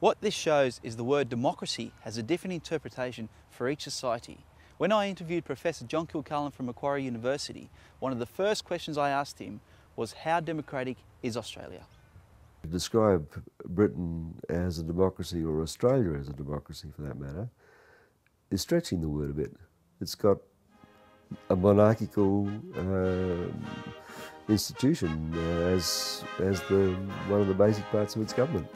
What this shows is the word democracy has a different interpretation for each society. When I interviewed Professor John Kilcullen from Macquarie University, one of the first questions I asked him was, how democratic is Australia? To describe Britain as a democracy, or Australia as a democracy for that matter, is stretching the word a bit. It's got a monarchical institution as one of the basic parts of its government.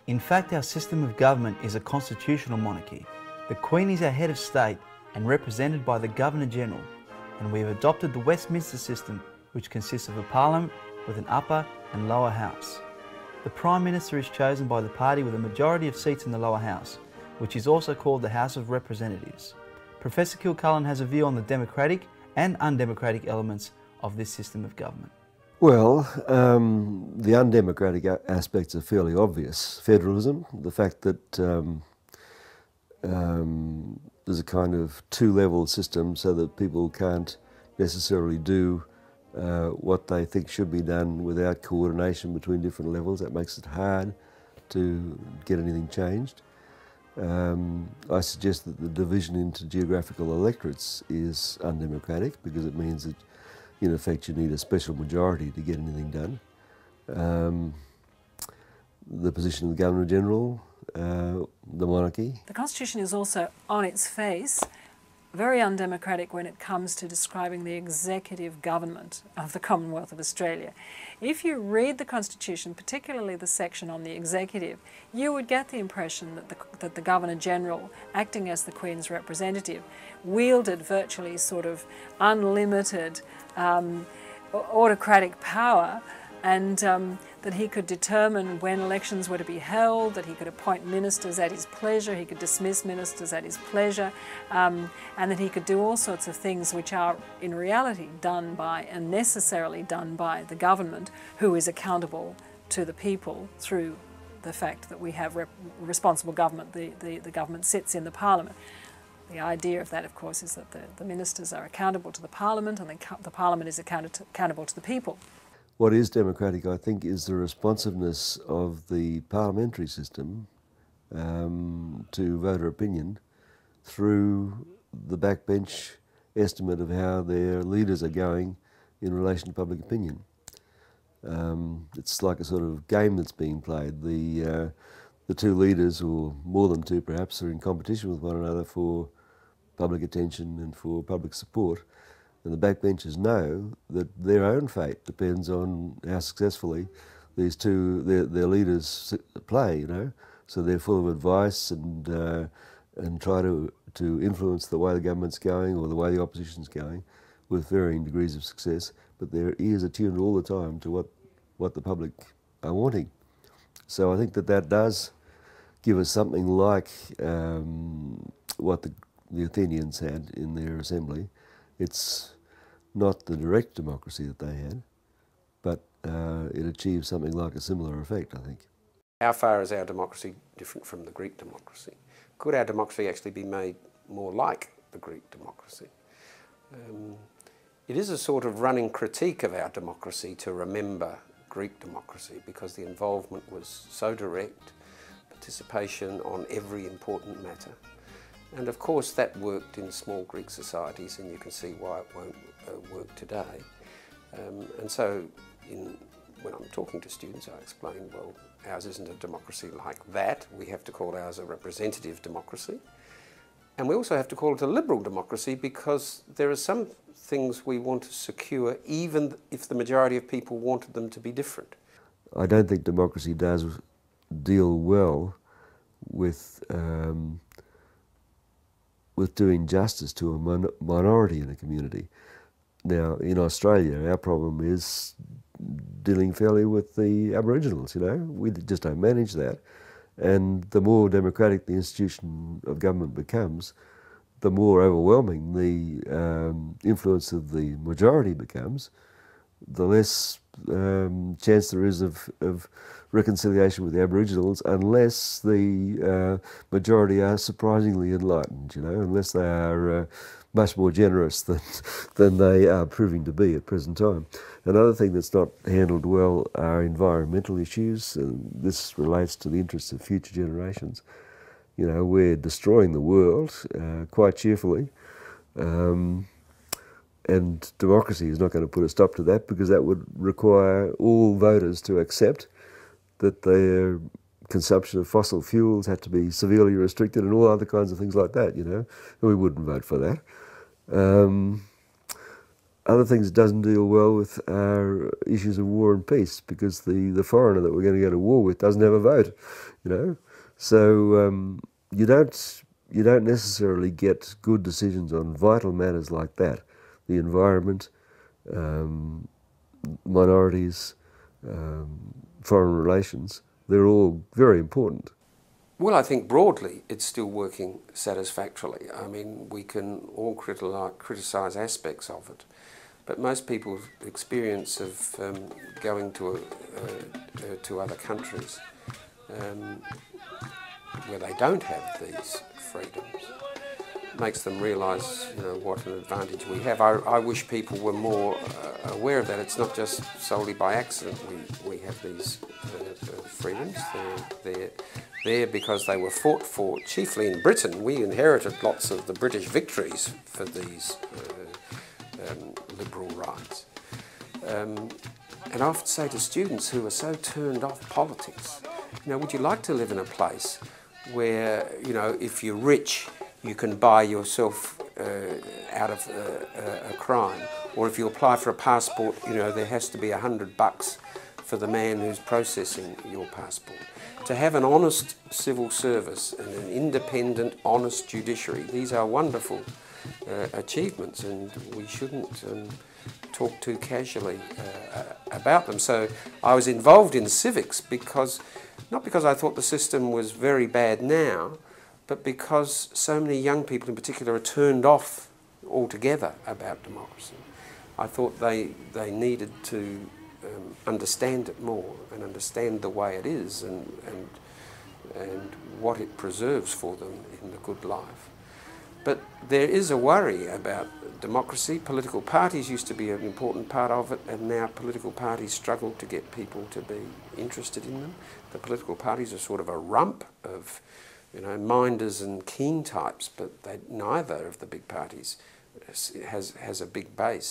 In fact, our system of government is a constitutional monarchy. The Queen is our head of state and represented by the Governor-General, and we have adopted the Westminster system, which consists of a parliament with an upper and lower house. The Prime Minister is chosen by the party with a majority of seats in the lower house, which is also called the House of Representatives. Professor Kilcullen has a view on the democratic and undemocratic elements of this system of government. Well, the undemocratic aspects are fairly obvious. Federalism, the fact that there's a kind of two-level system so that people can't necessarily do what they think should be done without coordination between different levels. That makes it hard to get anything changed. I suggest that the division into geographical electorates is undemocratic because it means that in effect you need a special majority to get anything done. The position of the Governor-General, the monarchy. The Constitution is also, on its face, very undemocratic when it comes to describing the executive government of the Commonwealth of Australia. If you read the Constitution, particularly the section on the executive, you would get the impression that the Governor-General, acting as the Queen's representative, wielded virtually sort of unlimited autocratic power, and that he could determine when elections were to be held, that he could appoint ministers at his pleasure, he could dismiss ministers at his pleasure, and that he could do all sorts of things which are in reality done by, and necessarily done by, the government, who is accountable to the people through the fact that we have responsible government. The government sits in the Parliament. The idea of that, of course, is that the ministers are accountable to the Parliament, and the Parliament is accountable to the people. What is democratic, I think, is the responsiveness of the parliamentary system to voter opinion through the backbench estimate of how their leaders are going in relation to public opinion. It's like a sort of game that's being played. The two leaders, or more than two perhaps, are in competition with one another for public attention and for public support. And the backbenchers know that their own fate depends on how successfully these two, their leaders play, you know. So they're full of advice and try to influence the way the government's going or the way the opposition's going with varying degrees of success. But their ears are tuned all the time to what the public are wanting. So I think that does give us something like what the Athenians had in their assembly. It's not the direct democracy that they had, but it achieves something like a similar effect, I think. How far is our democracy different from the Greek democracy? Could our democracy actually be made more like the Greek democracy? It is a sort of running critique of our democracy to remember Greek democracy because the involvement was so direct, participation on every important matter. And of course that worked in small Greek societies, and you can see why it won't work today. And so when I'm talking to students, I explain, well, ours isn't a democracy like that. We have to call ours a representative democracy. And we also have to call it a liberal democracy because there are some things we want to secure even if the majority of people wanted them to be different. I don't think democracy does deal well with doing justice to a minority in a community. Now, in Australia, our problem is dealing fairly with the Aboriginals, you know. We just don't manage that. And the more democratic the institution of government becomes, the more overwhelming the influence of the majority becomes, the less chance there is of reconciliation with the Aboriginals unless the majority are surprisingly enlightened, you know, unless they are much more generous than they are proving to be at present time. Another thing that's not handled well are environmental issues, and this relates to the interests of future generations. You know, we're destroying the world quite cheerfully, and democracy is not going to put a stop to that, because that would require all voters to accept that their consumption of fossil fuels had to be severely restricted and all other kinds of things like that, you know. We wouldn't vote for that. Other things it doesn't deal well with are issues of war and peace, because the foreigner that we're going to go to war with doesn't have a vote, you know. So you don't necessarily get good decisions on vital matters like that. The environment, minorities, foreign relations, they're all very important. Well, I think broadly it's still working satisfactorily. I mean, we can all criticise aspects of it, but most people's experience of going to other countries where they don't have these freedoms makes them realise, you know, what an advantage we have. I wish people were more aware of that. It's not just solely by accident we have these freedoms. They're there because they were fought for, chiefly in Britain. We inherited lots of the British victories for these liberal rights. And I often say to students who are so turned off politics, you know, would you like to live in a place where, you know, if you're rich, you can buy yourself out of a crime, or if you apply for a passport, you know, there has to be $100 for the man who's processing your passport. To have an honest civil service and an independent, honest judiciary, these are wonderful achievements, and we shouldn't talk too casually about them. So I was involved in civics not because I thought the system was very bad now, but because so many young people in particular are turned off altogether about democracy. I thought they needed to understand it more and understand the way it is and what it preserves for them in the good life. But there is a worry about democracy. Political parties used to be an important part of it, and now political parties struggle to get people to be interested in them. The political parties are sort of a rump of, you know, minders and keen types, but neither of the big parties has a big base.